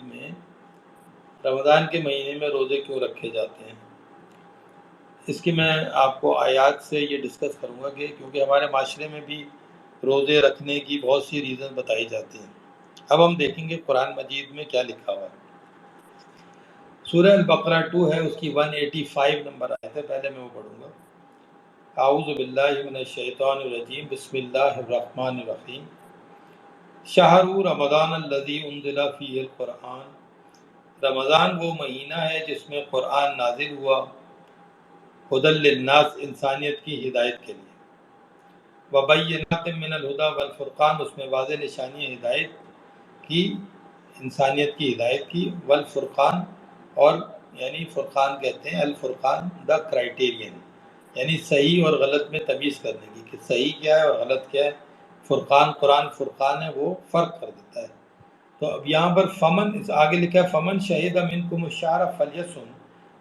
میں رمضان کے مہینے میں روزے کیوں رکھے جاتے ہیں، اس کی میں آپ کو آیات سے یہ ڈسکس کروں گا کہ کیونکہ ہمارے معاشرے میں بھی روزے رکھنے کی بہت سی ریزن بتائی جاتی ہیں۔ اب ہم دیکھیں گے قرآن مجید میں کیا لکھا ہوا ہے۔ سورہ البقرہ 2 ہے، اس کی 185 نمبر آیت ہے، پہلے میں وہ پڑھوں گا۔ اعوذ باللہ من الشیطان الرجیم، بسم اللہ الرحمن الرحیم۔ شہر رمضان الذی انزل فیہ القرآن، رمضان وہ مہینہ ہے جس میں قرآن نازل ہوا، ہدی للناس، انسانیت کی ہدایت کے لیے، وبینات من الہدی والفرقان، اس میں واضح نشانی ہدایت کی، انسانیت کی ہدایت کی، والفرقان، اور یعنی فرقان کہتے ہیں الفرقان دا کرائٹیرین، یعنی صحیح اور غلط میں تمیز کرنے کی کہ صحیح کیا ہے اور غلط کیا ہے۔ فرقان، قرآن فرقان ہے، وہ فرق کر دیتا ہے۔ تو اب یہاں پر فمن، آگے لکھا ہے فمن شہید منکم الشہر فلیصم،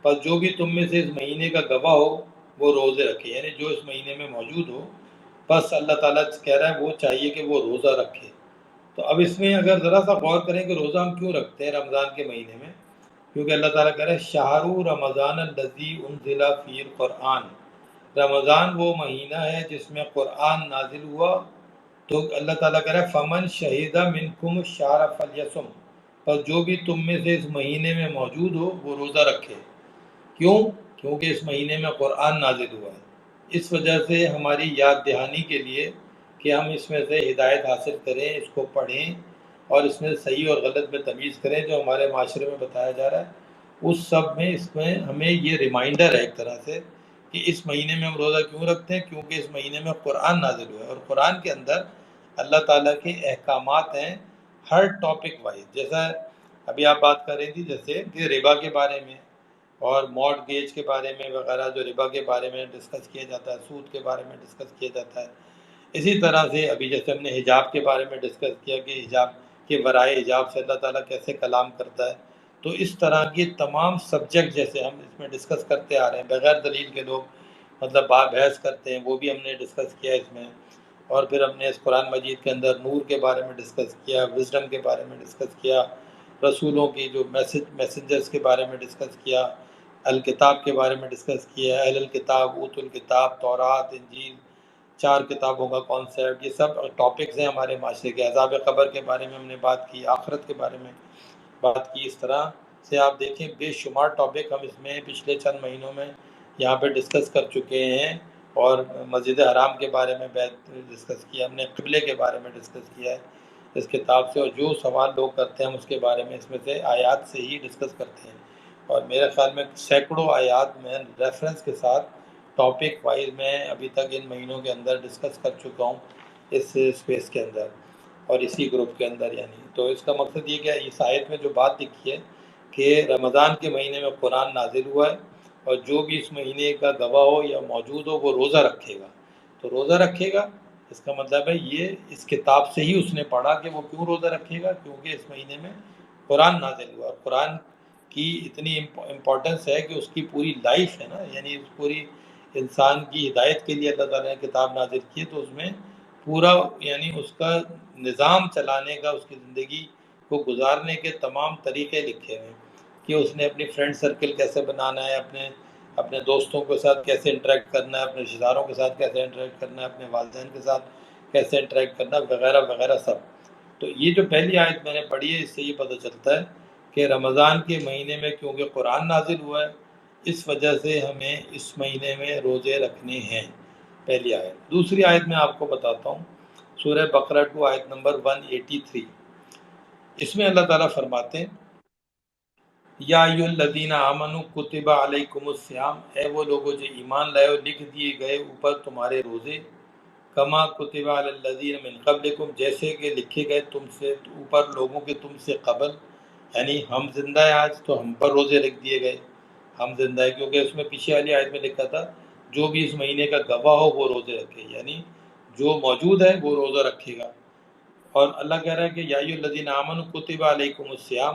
پس جو بھی تم میں سے اس مہینے کا گواہ ہو وہ روزے رکھے، یعنی جو اس مہینے میں موجود ہو، بس اللہ تعالیٰ کہہ رہا ہے وہ چاہیے کہ وہ روزہ رکھے۔ تو اب اس میں اگر ذرا سا غور کریں کہ روزہ ہم کیوں رکھتے ہیں رمضان کے مہینے میں، کیونکہ اللہ تعالیٰ کہہ رہا ہے شہر رمضان الذی انزل فیہ القرآن، رمضان وہ مہینہ ہے جس میں قرآن نازل ہوا۔ تو اللہ تعالیٰ کہہ رہا ہے فمن شہید منکم الشہر فلیصم، پر جو بھی تم میں سے اس مہینے میں موجود ہو وہ روزہ رکھے۔ کیوں؟ کیونکہ اس مہینے میں قرآن نازل ہوا ہے۔ اس وجہ سے ہماری یاد دہانی کے لیے کہ ہم اس میں سے ہدایت حاصل کریں، اس کو پڑھیں اور اس میں صحیح اور غلط میں تمیز کریں جو ہمارے معاشرے میں بتایا جا رہا ہے، اس سب میں اس میں ہمیں یہ ریمائنڈر ہے ایک طرح سے کہ اس مہینے میں ہم روزہ کیوں رکھتے ہیں، کیونکہ اس مہینے میں قرآن نازل ہوا ہے، اور قرآن کے اندر اللہ تعالیٰ کے احکامات ہیں ہر ٹاپک وائز۔ جیسا ابھی آپ بات کر رہی تھی جیسے کہ ربا کے بارے میں اور مارٹگیج کے بارے میں وغیرہ، جو ربا کے بارے میں ڈسکس کیا جاتا ہے، سود کے بارے میں ڈسکس کیا جاتا ہے۔ اسی طرح سے ابھی جیسے ہم نے حجاب کے بارے میں ڈسکس کیا کہ حجاب کے ورائے حجاب سے اللہ تعالیٰ کیسے کلام کرتا ہے، تو اس طرح کی تمام سبجیکٹ جیسے ہم اس میں ڈسکس کرتے آ رہے ہیں، بغیر دلیل کے لوگ مطلب بحث کرتے ہیں، وہ بھی ہم نے ڈسکس کیا اس میں۔ اور پھر ہم نے اس قرآن مجید کے اندر نور کے بارے میں ڈسکس کیا، وزڈم کے بارے میں ڈسکس کیا، رسولوں کی جو میسنجرز کے بارے میں ڈسکس کیا، الکتاب کے بارے میں ڈسکس کیا، اہل الکتاب، اوت الکتاب، تورات، انجیل، 4 کتابوں کا کانسیپٹ، یہ سب ٹاپکس ہیں ہمارے معاشرے کے۔ عذاب قبر کے بارے میں ہم نے بات کی، آخرت کے بارے میں بات کی۔ اس طرح سے آپ دیکھیں بے شمار ٹاپک ہم اس میں پچھلے چند مہینوں میں یہاں پہ ڈسکس کر چکے ہیں، اور مسجد حرام کے بارے میں ڈسکس کیا ہم نے، قبلے کے بارے میں ڈسکس کیا ہے اس کتاب سے، اور جو سوال لوگ کرتے ہیں ہم اس کے بارے میں اس میں سے آیات سے ہی ڈسکس کرتے ہیں، اور میرے خیال میں سینکڑوں آیات میں ریفرنس کے ساتھ ٹاپک وائز میں ابھی تک ان مہینوں کے اندر ڈسکس کر چکا ہوں اس اسپیس کے اندر اور اسی گروپ کے اندر یعنی۔ تو اس کا مقصد یہ کہ اس آیت میں جو بات لکھی ہے کہ رمضان کے مہینے میں قرآن نازل ہوا ہے، اور جو بھی اس مہینے کا گواہ ہو یا موجود ہو وہ روزہ رکھے گا۔ تو روزہ رکھے گا اس کا مطلب ہے یہ اس کتاب سے ہی اس نے پڑھا کہ وہ کیوں روزہ رکھے گا، کیونکہ اس مہینے میں قرآن نازل ہوا، اور قرآن کی اتنی امپورٹنس ہے کہ اس کی پوری لائف ہے نا، یعنی اس پوری انسان کی ہدایت کے لیے اللہ تعالیٰ نے کتاب نازل کی ہے، تو اس میں پورا یعنی اس کا نظام چلانے کا، اس کی زندگی کو گزارنے کے تمام طریقے لکھے ہوئے ہیں کہ اس نے اپنی فرینڈ سرکل کیسے بنانا ہے، اپنے دوستوں کے ساتھ کیسے انٹریکٹ کرنا ہے، اپنے رشتہ داروں کے ساتھ کیسے انٹریکٹ کرنا ہے، اپنے والدین کے ساتھ کیسے انٹریکٹ کرنا ہے، وغیرہ وغیرہ سب۔ تو یہ جو پہلی آیت میں نے پڑھی ہے اس سے یہ پتہ چلتا ہے کہ رمضان کے مہینے میں کیونکہ قرآن نازل ہوا ہے اس وجہ سے ہمیں اس مہینے میں روزے رکھنے ہیں، پہلی آیت۔ دوسری آیت میں آپ کو بتاتا ہوں، سورہ بقرہ 2 آیت نمبر 183، اس میں اللہ تعالیٰ فرماتے ہیں یا ایھا الذین آمنوا کتب علیکم الصیام، اے وہ لوگوں جو ایمان لائے ہو لکھ دیے گئے اوپر تمہارے روزے، کما کتب علی الذین من قبلکم، جیسے کہ لکھے گئے تم سے اوپر لوگوں کے تم سے قبل، یعنی ہم زندہ ہیں آج تو ہم پر روزے لکھ دیے گئے، ہم زندہ ہیں کیونکہ اس میں پیچھے والی آیت میں لکھا تھا جو بھی اس مہینے کا گواہ ہو وہ روزے رکھے، یعنی جو موجود ہے وہ روزہ رکھے گا۔ اور اللہ کہہ رہا ہے کہ یا ایھا الذین آمنوا کتب علیکم الصیام،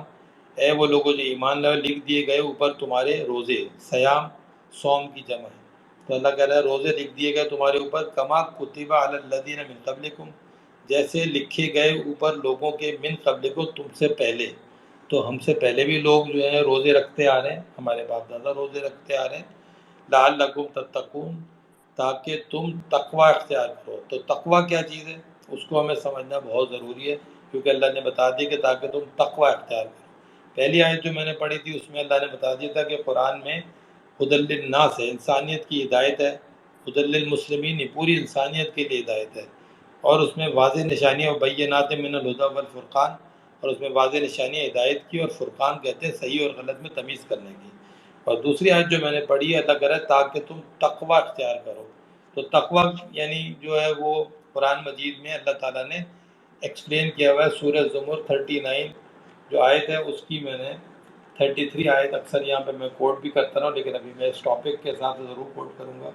اے وہ لوگوں جو ایمان لائے لکھ دیے گئے اوپر تمہارے روزے، سیام صوم کی جمع ہے، تو اللہ کہہ رہا ہے روزے لکھ دیے گئے تمہارے اوپر، کما کتب علی الذین من قبلکم، جیسے لکھے گئے اوپر لوگوں کے من قبلکم تم سے پہلے۔ تو ہم سے پہلے بھی لوگ جو ہیں روزے رکھتے آ رہے ہیں، ہمارے باپ دادا روزے رکھتے آ رہے ہیں، لعلکم تتقون، تاکہ تم تقوی اختیار کرو۔ تو تقوی کیا چیز ہے اس کو ہمیں سمجھنا بہت ضروری ہے، کیونکہ اللہ نے بتا دی کہ تاکہ تم تقوی اختیار کرو۔ پہلی آیت جو میں نے پڑھی تھی اس میں اللہ نے بتا دیا تھا کہ قرآن میں ہدی للناس ہے، انسانیت کی ہدایت ہے، ہدی للمسلمین پوری انسانیت کے لیے ہدایت ہے، اور اس میں واضح نشانیاں بینات من الہدی والفرقان، اور اس میں واضح نشانیاں ہدایت کی، اور فرقان کہتے ہیں صحیح اور غلط میں تمیز کرنے کی۔ اور دوسری آیت جو میں نے پڑھی ہے، اللہ کہہ رہا ہے تاکہ تم تقوی اختیار کرو۔ تو تقوی یعنی جو ہے وہ قرآن مجید میں اللہ تعالیٰ نے ایکسپلین کیا ہوا ہے۔ سورہ زمر 39 جو آیت ہے اس کی میں نے 33 آیت اکثر یہاں پہ میں کوٹ بھی کرتا رہا ہوں، لیکن ابھی میں اس ٹاپک کے حساب سے ضرور کوٹ کروں گا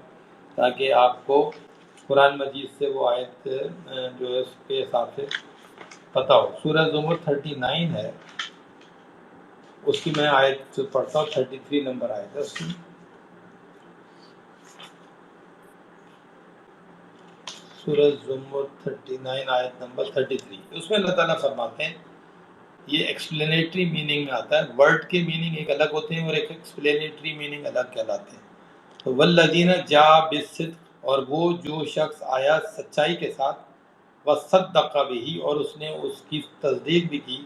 تاکہ آپ کو قرآن مجید سے وہ آیت جو ہے اس کے حساب سے پتہ ہو۔ سورہ زمر 39 ہے، اس کی میں آیت پڑھتا ہوں، 33 نمبر آیت ہے اس کی۔ سورہ زمر 39 آیت نمبر 33، اس میں اللہ تعالیٰ فرماتے ہیں، یہ ایکسپلینیٹری میننگ میں آتا ہے، ورڈ کے میننگ ایک الگ ہوتے ہیں اور ایک ایکسپلینیٹری میننگ الگ کہلاتے ہیں۔ تو والذین جاء بالصدق، اور وہ جو شخص آیا سچائی کے ساتھ، وصدق بہ، اور اس نے اس کی تصدیق بھی کی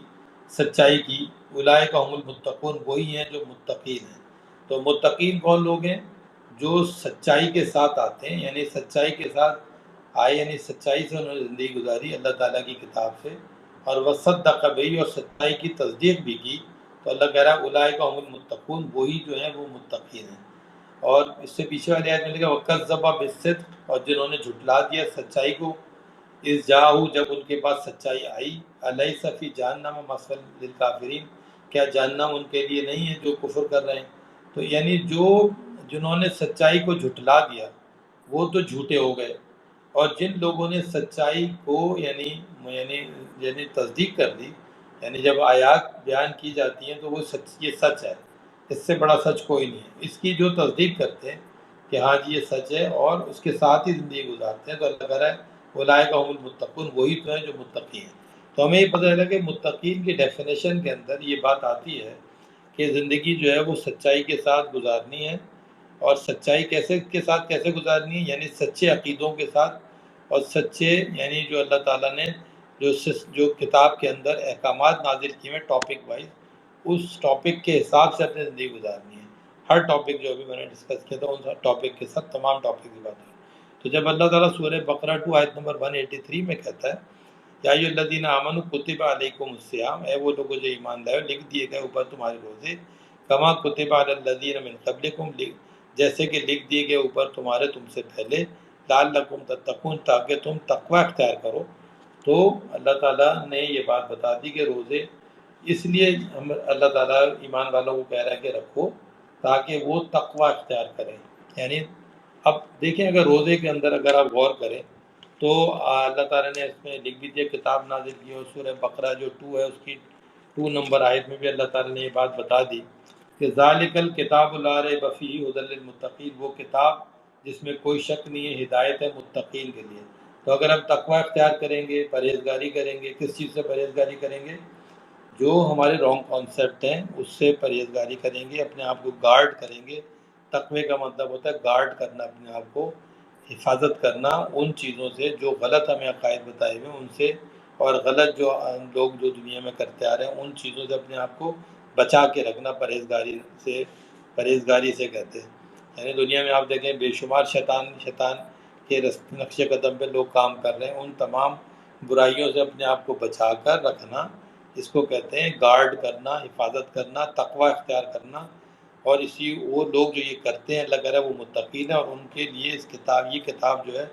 سچائی کی، اولئک هم المتقون، وہی ہیں جو متقین ہیں۔ تو متقین کون لوگ ہیں؟ جو سچائی کے ساتھ آتے ہیں، یعنی سچائی کے ساتھ آئے، یعنی سچائی سے انہوں نے زندگی گزاری اللہ تعالیٰ کی کتاب سے، اور وصدق بہ، اور سچائی کی تصدیق بھی کی۔ تو اللہ کہہ رہا ہے اولئک هم المتقون، وہی جو ہیں وہ متقین ہیں۔ اور اس سے پیچھے والی آیت میں لکھا وَكَذَّبَ بِالصِّدْقِ، اور جنہوں نے جھٹلا دیا سچائی کو، اِذْ جَاءُوا، جب ان کے پاس سچائی آئی، أَلَيْسَ فِي جَهَنَّمَ مَثْوًى لِلْكَافِرِينَ، کیا جہنم ان کے لیے نہیں ہے جو کفر کر رہے ہیں۔ تو یعنی جنہوں نے سچائی کو جھٹلا دیا وہ تو جھوٹے ہو گئے، اور جن لوگوں نے سچائی کو یعنی تصدیق کر دی، یعنی جب آیات بیان کی جاتی ہیں تو وہ یہ سچ ہے، اس سے بڑا سچ کوئی نہیں ہے، اس کی جو تصدیق کرتے ہیں کہ ہاں جی یہ سچ ہے اور اس کے ساتھ ہی زندگی گزارتے ہیں، تو اللہ کہہ رہا ہے اولئک هم المتقون، وہی تو ہیں جو متقی ہیں۔ تو ہمیں یہ پتہ چلا کہ متقین کی ڈیفینیشن کے اندر یہ بات آتی ہے کہ زندگی جو ہے وہ سچائی کے ساتھ گزارنی ہے، اور سچائی کے ساتھ کیسے گزارنی ہے، یعنی سچے عقیدوں کے ساتھ، اور سچے یعنی جو اللہ تعالیٰ نے جو کتاب کے اندر احکامات نازل کیے ہیں ٹاپک وائز، اس ٹاپک کے حساب سے اپنی زندگی گزارنی ہے۔ ہر ٹاپک جو ابھی میں نے ڈسکس کیا تھا ان ٹاپک کے ساتھ تمام ٹاپک کی بات ہے۔ تو جب اللہ تعالیٰ سورہ بقرہ 2 آیت نمبر 183 میں کہتا ہے یا ایھا الذین آمنوا کتب علیکم الصیام، اے وہ لوگوں جو ایمان لائے لکھ دیے گئے اوپر تمہارے روزے، کما کتب علی الذین من قبلکم، جیسے کہ لکھ دیے گئے اوپر تمہارے تم سے پہلے، لعلکم تتقون، تاکہ تم تقوی اختیار کرو۔ تو اللہ تعالیٰ نے یہ بات بتا دی کہ روزے اس لیے اللہ تعالیٰ ایمان والوں کو کہہ رہا ہے کہ رکھو تاکہ وہ تقوی اختیار کریں۔ یعنی اب دیکھیں اگر روزے کے اندر اگر آپ غور کریں تو اللہ تعالیٰ نے اس میں لکھ بھی دیا کتاب نازل کی، اور سورہ بقرہ جو 2 ہے اس کی 2 نمبر آیت میں بھی اللہ تعالیٰ نے یہ بات بتا دی کہ ذالک الکتاب لا ریب فیہ ھدی للمتقین، وہ کتاب جس میں کوئی شک نہیں ہے، ہدایت ہے متقین کے لیے۔ تو اگر ہم تقوی اختیار کریں گے، پرہیزگاری کریں گے، کس چیز سے پرہیزگاری کریں گے؟ جو ہمارے رانگ کانسیپٹ ہیں اس سے پرہیزگاری کریں گے، اپنے آپ کو گارڈ کریں گے۔ تقوی کا مطلب ہوتا ہے گارڈ کرنا، اپنے آپ کو حفاظت کرنا ان چیزوں سے جو غلط ہمیں عقائد بتائے ہوئے ان سے، اور غلط جو لوگ جو دنیا میں کرتے آ رہے ہیں ان چیزوں سے اپنے آپ کو بچا کے رکھنا، پرہیزگاری سے کہتے ہیں۔ یعنی دنیا میں آپ دیکھیں بے شمار شیطان کے نقش قدم پہ لوگ کام کر رہے ہیں، ان تمام برائیوں سے اپنے آپ کو بچا کر رکھنا، اس کو کہتے ہیں گارڈ کرنا، حفاظت کرنا، تقوی اختیار کرنا۔ اور وہ لوگ جو یہ کرتے ہیں اللہ کہہ رہا ہے وہ متقین ہیں، اور ان کے لیے یہ کتاب جو ہے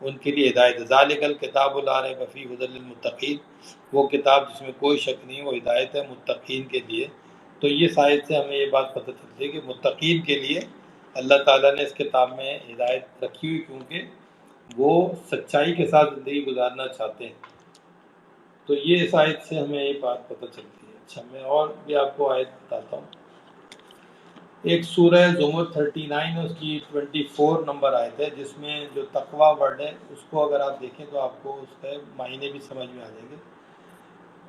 ان کے لیے ہدایت ہے۔ ذالک الکتاب لا ریب فیہ ھدی للمتقین، وہ کتاب جس میں کوئی شک نہیں، وہ ہدایت ہے متقین کے لیے۔ تو یہ سائد سے ہمیں یہ بات پتہ چلتی ہے کہ متقین کے لیے اللہ تعالیٰ نے اس کتاب میں ہدایت رکھی ہوئی، کیونکہ وہ سچائی کے ساتھ زندگی گزارنا چاہتے ہیں۔ تو یہ اس آیت سے ہمیں یہ بات پتہ چلتی ہے۔ اچھا میں اور بھی آپ کو آیت بتاتا ہوں۔ ایک سورہ زمر 39 اس کی 24 نمبر آیت ہے، جس میں جو تقوی ورڈ ہے اس کو اگر آپ دیکھیں تو آپ کو اس کے معنی بھی سمجھ میں آ جائیں گے۔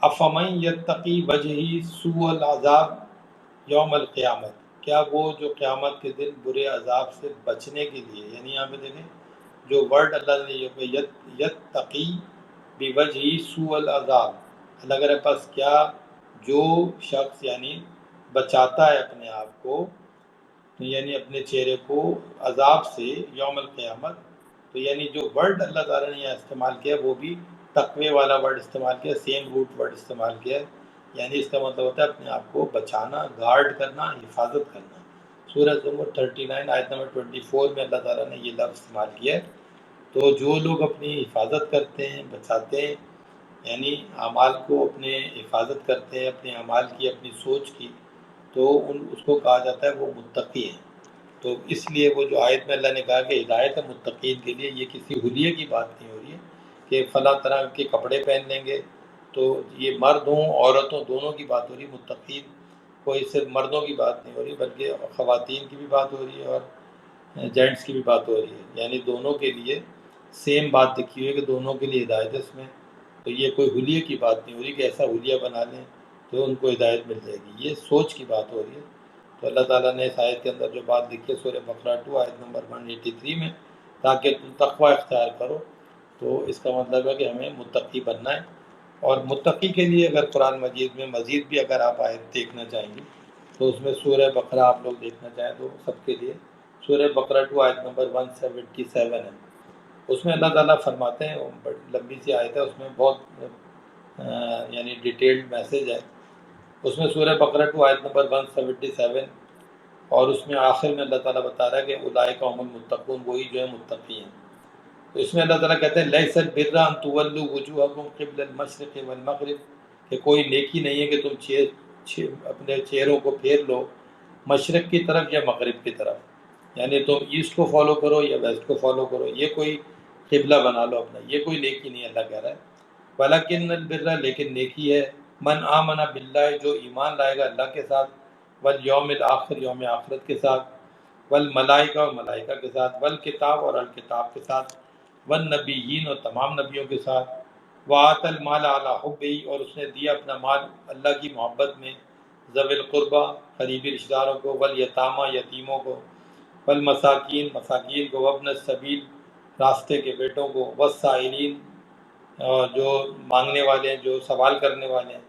افمن یتقی وجہی سوء العذاب یوم القیامت، کیا وہ جو قیامت کے دن برے عذاب سے بچنے کے لیے، یعنی یہاں پہ دیکھیں جو ورڈ اللہ نے یتقی بوجہی سوء العذاب، اللہ کہہ رہے پس کیا جو شخص یعنی بچاتا ہے اپنے آپ کو، یعنی اپنے چہرے کو عذاب سے یوم القیامت، تو یعنی جو ورڈ اللہ تعالیٰ نے یہاں استعمال کیا وہ بھی تقوی والا ورڈ استعمال کیا، سیم روٹ ورڈ استعمال کیا، یعنی اس کا مطلب ہوتا ہے اپنے آپ کو بچانا، گارڈ کرنا، حفاظت کرنا۔ سورہ زمر 39 آیت نمبر 24 میں اللہ تعالیٰ نے یہ لفظ استعمال کیا ہے۔ تو جو لوگ اپنی حفاظت کرتے ہیں، بچاتے ہیں، یعنی اعمال کو اپنے حفاظت کرتے ہیں، اپنے اعمال کی، اپنی سوچ کی، تو اس کو کہا جاتا ہے وہ متقی ہے۔ تو اس لیے وہ جو آیت میں اللہ نے کہا کہ ہدایت ہے متقین کے لیے، یہ کسی حلیے کی بات نہیں ہو رہی ہے کہ فلاں طرح کے کپڑے پہن لیں گے تو یہ مرد ہوں عورتوں دونوں کی بات ہو رہی ہے۔ متقین کوئی صرف مردوں کی بات نہیں ہو رہی بلکہ خواتین کی بھی بات ہو رہی ہے اور جینٹس کی بھی بات ہو رہی ہے، یعنی دونوں کے لیے سیم بات لکھی ہوئی ہے کہ دونوں کے لیے ہدایت ہے اس میں۔ تو یہ کوئی حلیے کی بات نہیں ہو رہی کہ ایسا حلیہ بنا لیں تو ان کو ہدایت مل جائے گی، یہ سوچ کی بات ہو رہی ہے۔ تو اللہ تعالیٰ نے اس آیت کے اندر جو بات لکھی ہے سورہ بقرہ 2 آیت نمبر 183 میں، تاکہ تم تقوی اختیار کرو، تو اس کا مطلب ہے کہ ہمیں متقی بننا ہے۔ اور متقی کے لیے اگر قرآن مجید میں مزید بھی اگر آپ آیت دیکھنا چاہیں گے تو اس میں سورہ بقرہ آپ لوگ دیکھنا چاہیں تو سب کے لیے سورہ بقرہ 2 آیت نمبر 177 ہے۔ اس میں اللہ تعالیٰ فرماتے ہیں، وہ بڑی لمبی سی آیت ہے، اس میں بہت یعنی ڈیٹیلڈ میسیج ہے۔ اس میں سورہ بقرہ 2 آیت نمبر 177 اور اس میں آخر میں اللہ تعالیٰ بتا رہا ہے کہ اولئک هم المتقون، وہی جو ہے متقی ہیں۔ تو اس میں اللہ تعالیٰ کہتے ہیں لیس البر ان تولوا وجوہکم قبل المشرق والمغرب، کہ کوئی نیکی نہیں ہے کہ تم اپنے چہروں کو پھیر لو مشرق کی طرف یا مغرب کی طرف، یعنی تم ایسٹ کو فالو کرو یا ویسٹ کو فالو کرو، یہ کوئی قبلہ بنا لو اپنا، یہ کوئی نیکی نہیں ہے اللہ کہہ رہا ہے۔ وَلَكِنَّ الْبِرَّ، لیکن نیکی ہے، من آمن باللہ، جو ایمان لائے گا اللہ کے ساتھ، والیوم الآخر، یوم آخرت کے ساتھ، والملائکہ، اور ملائکہ کے ساتھ، والکتاب، اور الکتاب کے ساتھ، والنبیین، اور تمام نبیوں کے ساتھ، وآت المال علی حبہ، اور اس نے دیا اپنا مال اللہ کی محبت میں، ذوی القربہ، قریبی رشتہ داروں کو، والیتامہ، یتیموں کو، والمساکین، مساکین کو، وابن السبیل، راستے کے بیٹوں کو، والسائلین، اور جو مانگنے والے ہیں، جو سوال کرنے والے ہیں،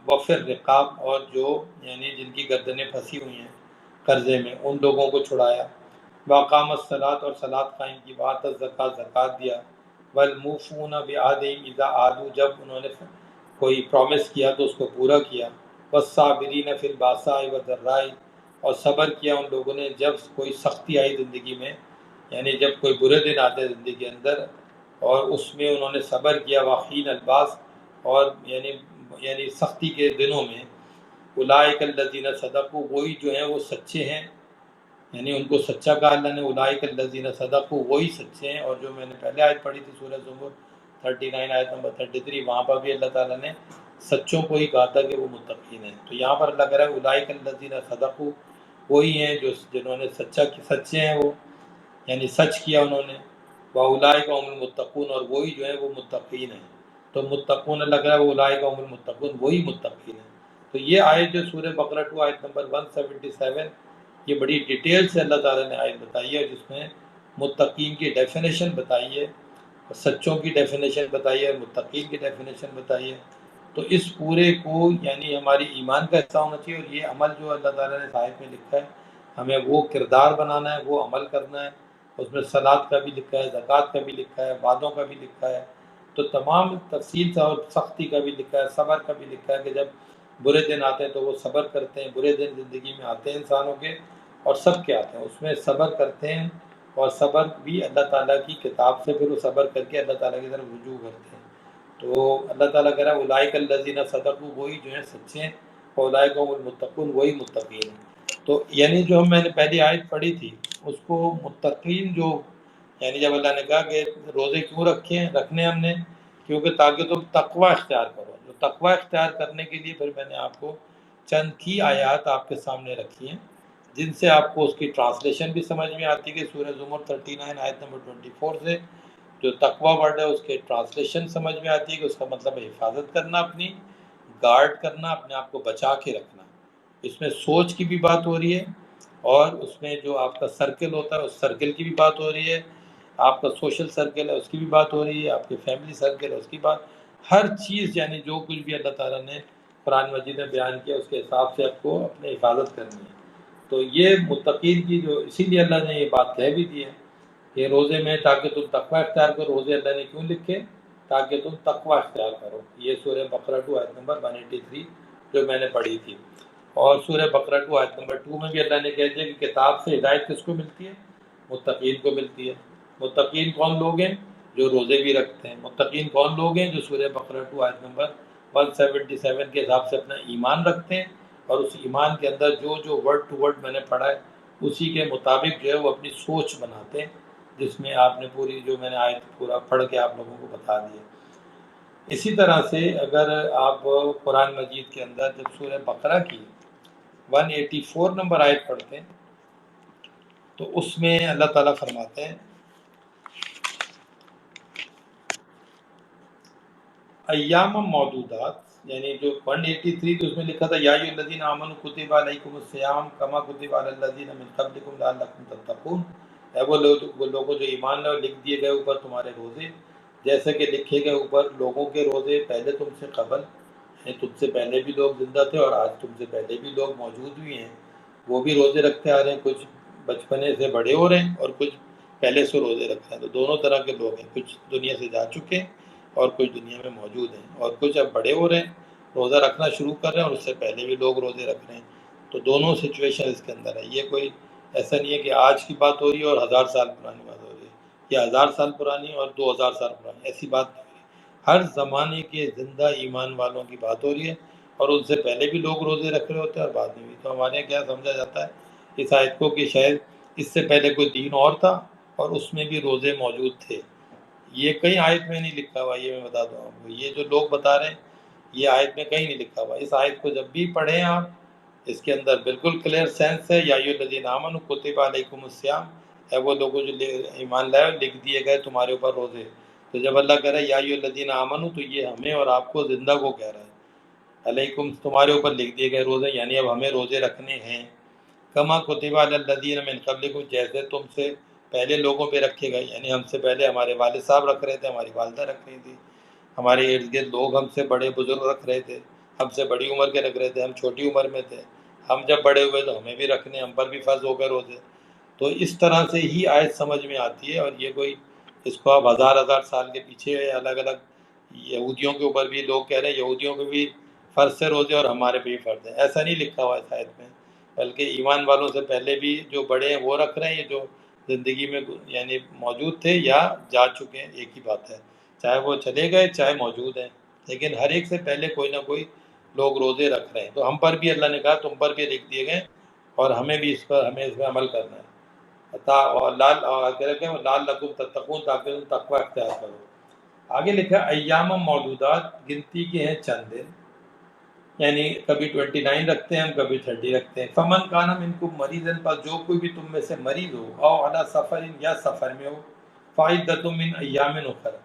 وفر رقاب، اور جو یعنی جن کی گردنیں پھنسی ہوئی ہیں قرضے میں، ان لوگوں کو چھڑایا، واقام الصلاۃ، اور صلاۃ قائم کی، وآت الزکوٰۃ، زکوٰۃ دیا، والموفون بعہدہم اذا عاہدوا، جب انہوں نے کوئی پرومس کیا تو اس کو پورا کیا، والصابرین فی الباساء والضراء، اور صبر کیا ان لوگوں نے جب کوئی سختی آئی زندگی میں، یعنی جب کوئی برے دن آتے زندگی کے اندر اور اس میں انہوں نے صبر کیا، واقعین الباس، اور یعنی سختی کے دنوں میں، اولئک الذین صدقوا، وہی جو ہیں وہ سچے ہیں، یعنی ان کو سچا کہا اللہ نے، اولئک الذین صدقوا، وہی سچے ہیں۔ اور جو میں نے پہلے آیت پڑھی تھی سورہ زمر 39 آیت نمبر 33، وہاں پر بھی اللہ تعالیٰ نے سچوں کو ہی کہا تھا کہ وہ متقین ہیں۔ تو یہاں پر اللہ کہہ رہا ہے اولئک الذین صدقوا، وہی ہیں جو جنہوں نے سچے ہیں وہ، یعنی سچ کیا انہوں نے، وَأُولَئِكَ هُمُ الْمُتَّقُونَ، اور وہی جو ہے وہ متقین ہیں۔ تو متقون اللہ کہہ رہا ہے اولئک هم المتقون، وہی متقین ہیں۔ تو یہ آیت جو سورہ بقرہ 2 آیت نمبر 177، یہ بڑی ڈیٹیل سے اللہ تعالیٰ نے آیت بتائی ہے، جس میں متقین کی ڈیفینیشن بتائی ہے، سچوں کی ڈیفینیشن بتائی ہے، متقین کی ڈیفینیشن بتائی ہے۔ تو اس پورے کو یعنی ہماری ایمان کا حصہ ہونا چاہیے، اور یہ عمل جو اللہ تعالیٰ نے اس آیت میں لکھا ہے ہمیں وہ کردار بنانا ہے، وہ عمل کرنا ہے۔ اس میں صلاۃ کا بھی لکھا ہے، زکوٰۃ کا بھی لکھا ہے، وعدوں کا بھی لکھا ہے، تو تمام تفصیل سے، اور سختی کا بھی لکھا ہے، صبر کا بھی لکھا ہے کہ جب برے دن آتے ہیں تو وہ صبر کرتے ہیں۔ برے دن زندگی میں آتے ہیں انسانوں کے، اور سب کے آتے ہیں، اس میں صبر کرتے ہیں، اور صبر بھی اللہ تعالیٰ کی کتاب سے پھر وہ صبر کر کے اللہ تعالیٰ کی طرف رجوع کرتے ہیں۔ تو اللہ تعالیٰ کہہ رہا ہے اولئک الذین صدقوا، وہی جو ہیں سچے ہیں، اولئک هم المتقون، وہی متقین ہیں۔ تو یعنی جو میں نے پہلی آیت پڑھی تھی اس کو متقین جو، یعنی جب اللہ نے کہا کہ روزے کیوں رکھنے ہم نے، کیونکہ تاکہ تم تقوی اختیار کرو۔ جو تقوی اختیار کرنے کے لیے پھر میں نے آپ کو چند کی آیات آپ کے سامنے رکھی ہیں، جن سے آپ کو اس کی ٹرانسلیشن بھی سمجھ میں آتی ہے کہ سورہ زمر 39 آیت نمبر 24 سے جو تقوی ورڈ ہے اس کے ٹرانسلیشن سمجھ میں آتی ہے کہ اس کا مطلب ہے حفاظت کرنا، اپنی گارڈ کرنا، اپنے آپ کو بچا کے رکھنا۔ اس میں سوچ کی بھی بات ہو رہی ہے، اور اس میں جو آپ کا سرکل ہوتا ہے اس سرکل کی بھی بات ہو رہی ہے، آپ کا سوشل سرکل ہے اس کی بھی بات ہو رہی ہے، آپ کے فیملی سرکل ہے اس کی بات، ہر چیز یعنی جو کچھ بھی اللہ تعالیٰ نے قرآن مجید میں بیان کیا اس کے حساب سے آپ کو اپنے حفاظت کرنی ہے۔ تو یہ متقین کی جو، اسی لیے اللہ نے یہ بات کہہ بھی دی ہے کہ روزے میں تاکہ تم تقوی اختیار کرو۔ روزے اللہ نے کیوں لکھے؟ تاکہ تم تقوی اختیار کرو۔ یہ سورہ بقرہ 2 آیت نمبر 183 جو میں نے پڑھی تھی۔ اور سورہ بقرہ 2 آیت نمبر 2 میں بھی اللہ نے کہہ دیا کہ کتاب سے ہدایت کس کو ملتی ہے؟ متقین کو ملتی ہے۔ متقین کون لوگ ہیں؟ جو روزے بھی رکھتے ہیں۔ متقین کون لوگ ہیں؟ جو سورہ بقرہ 2 آیت نمبر 177 کے حساب سے اپنا ایمان رکھتے ہیں، اور اس ایمان کے اندر جو جو ورڈ ٹو ورڈ میں نے پڑھا ہے اسی کے مطابق جو ہے وہ اپنی سوچ بناتے ہیں، جس میں آپ نے پوری جو میں نے آیت پورا پڑھ کے آپ لوگوں کو بتا دیا۔ اسی طرح سے اگر آپ قرآن مجید کے اندر جب سورہ بقرہ کی 184 نمبر آیت پڑھتے ہیں تو اس میں اللہ تعالیٰ فرماتے ہیں ایام معدودات، یعنی جو 183 تو اس میں لکھا تھا یا ایھا الذین آمنوا کتب علیکم الصیام کما کتب علی الذین من قبلکم لعلکم تتقون، اے وہ لوگوں جو ایمان لائے، لکھ دیے گئے اوپر تمہارے روزے جیسے کہ لکھے گئے اوپر لوگوں کے روزے پہلے تم سے قبل، یعنی تم سے پہلے بھی لوگ زندہ تھے اور آج تم سے پہلے بھی لوگ موجود بھی ہیں، وہ بھی روزے رکھتے آ رہے ہیں، کچھ بچپنے سے بڑے ہو رہے ہیں اور کچھ پہلے سے روزے رکھتے ہیں، تو دونوں طرح کے لوگ ہیں، کچھ دنیا سے جا چکے ہیں اور کچھ دنیا میں موجود ہیں، اور کچھ اب بڑے ہو رہے ہیں، روزہ رکھنا شروع کر رہے ہیں، اور اس سے پہلے بھی لوگ روزے رکھ رہے ہیں، تو دونوں سچویشن اس کے اندر ہے۔ یہ کوئی ایسا نہیں ہے کہ آج کی بات ہو رہی ہے اور 1000 سال پرانی بات ہو رہی ہے، یا 1000 سال پرانی اور 2000 سال پرانی، ایسی بات نہیں ہو رہی ہے۔ ہر زمانے کے زندہ ایمان والوں کی بات ہو رہی ہے، اور ان سے پہلے بھی لوگ روزے رکھ رہے ہوتے ہیں اور بعد میں بھی۔ تو ہمارے یہاں کیا سمجھا جاتا ہے اس آیت کو کہ شاید اس سے پہلے کوئی دین اور تھا اور اس میں بھی روزے موجود تھے۔ یہ کہیں آیت میں نہیں لکھا ہوا، یہ میں بتا دوں آپ کو، یہ جو لوگ بتا رہے ہیں یہ آیت میں کہیں نہیں لکھا ہوا۔ اس آیت کو جب بھی پڑھیں آپ، اس کے اندر بالکل کلیئر سینس ہے، یا ایھا الذین آمنوا کتب علیکم الصیام، ہے وہ لوگوں جو ایمان لائے لکھ دیے گئے تمہارے اوپر روزے۔ تو جب اللہ کہہ رہا ہے یا ایھا الذین آمنوا، تو یہ ہمیں اور آپ کو زندہ کو کہہ رہا ہے، علیکم تمہارے اوپر لکھ دیے گئے روزے، یعنی اب ہمیں روزے رکھنے ہیں، کما کتب علی الذین من قبلکم، جیسے تم سے پہلے لوگوں پہ رکھے گئے، یعنی ہم سے پہلے ہمارے والد صاحب رکھ رہے تھے، ہماری والدہ رکھ رہی تھی، ہمارے ارد گرد لوگ ہم سے بڑے بزرگ رکھ رہے تھے، ہم سے بڑی عمر کے رکھ رہے تھے، ہم چھوٹی عمر میں تھے، ہم جب بڑے ہوئے تو ہمیں بھی رکھنے، ہم پر بھی فرض ہو گئے روزے۔ تو اس طرح سے ہی آیت سمجھ میں آتی ہے، اور یہ کوئی اس کو آپ ہزار سال کے پیچھے الگ الگ یہودیوں کے اوپر بھی لوگ کہہ رہے ہیں یہودیوں کے بھی فرض سے روزے اور ہمارے پہ بھی فرض ہے، ایسا نہیں لکھا ہوا اس آیت میں، بلکہ ایمان والوں سے پہلے بھی جو بڑے ہیں وہ رکھ رہے ہیں، یہ جو زندگی میں یعنی موجود تھے یا جا چکے ہیں، ایک ہی بات ہے، چاہے وہ چلے گئے چاہے موجود ہیں، لیکن ہر ایک سے پہلے کوئی نہ کوئی لوگ روزے رکھ رہے ہیں۔ تو ہم پر بھی اللہ نے کہا تم پر بھی لکھ دیے گئے، اور ہمیں بھی ہمیں اس پہ عمل کرنا ہے، لال لکم تتقون، تاکہ تم تقوی اختیار کرو۔ آگے لکھا ایام معدودات، گنتی کے ہیں چند دن، یعنی کبھی 29 رکھتے ہیں ہم، کبھی 30 رکھتے ہیں۔ فمن کان منکم مریضا، پر جو کوئی بھی تم میں سے مریض ہو، او علی سفر، یا سفر میں ہو، فعدۃ من ایام اخر،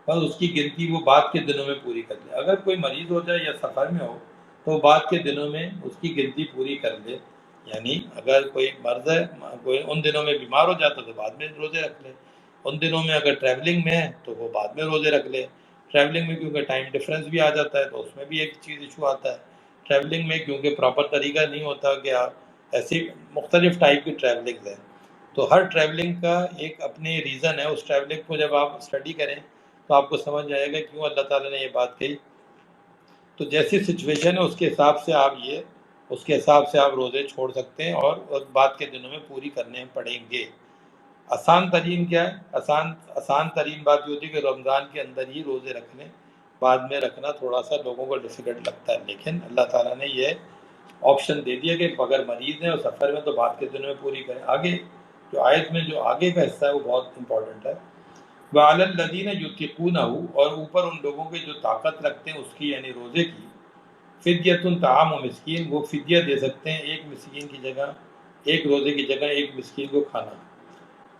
بس اس کی گنتی وہ بعد کے دنوں میں پوری کر لے۔ اگر کوئی مریض ہو جائے یا سفر میں ہو تو بعد کے دنوں میں اس کی گنتی پوری کر لے، یعنی اگر کوئی مرض ہے، کوئی ان دنوں میں بیمار ہو جاتا تو بعد میں روزے رکھ لے، ان دنوں میں اگر ٹریولنگ میں ہے تو وہ بعد میں روزے رکھ لے۔ ٹریولنگ میں کیونکہ ٹائم ڈفرینس بھی آ جاتا ہے تو اس میں بھی ایک چیز ایشو آتا ہے، ٹریولنگ میں کیونکہ پراپر طریقہ نہیں ہوتا کہ آپ ایسی مختلف ٹائپ کی ٹریولنگ ہے، تو ہر ٹریولنگ کا ایک اپنی ریزن ہے، اس ٹریولنگ کو جب آپ اسٹڈی کریں تو آپ کو سمجھ جائے گا کیوں اللہ تعالیٰ نے یہ بات کہی۔ تو جیسی سچویشن ہے اس کے حساب سے آپ روزے چھوڑ سکتے ہیں، اور بعد کے دنوں میں پوری کرنے پڑیں گے۔ آسان ترین کیا ہے؟ آسان ترین بات یہ ہوتی ہے کہ رمضان کے اندر ہی روزے رکھنے، بعد میں رکھنا تھوڑا سا لوگوں کو ڈیفیکلٹ لگتا ہے، لیکن اللہ تعالیٰ نے یہ آپشن دے دیا کہ اگر مریض ہیں اور سفر میں تو بعد کے دنوں میں پوری کریں۔ آگے جو آیت میں جو آگے کا حصہ ہے وہ بہت امپورٹنٹ ہے، وَعَلَى الَّذِينَ يُطِيقُونَهُ، اور اوپر ان لوگوں کے جو طاقت رکھتے ہیں اس کی یعنی روزے کی، فدیۃ طعام مسکین، وہ فدیہ دے سکتے ہیں ایک مسکین کی جگہ، ایک روزے کی جگہ ایک مسکین کو کھانا۔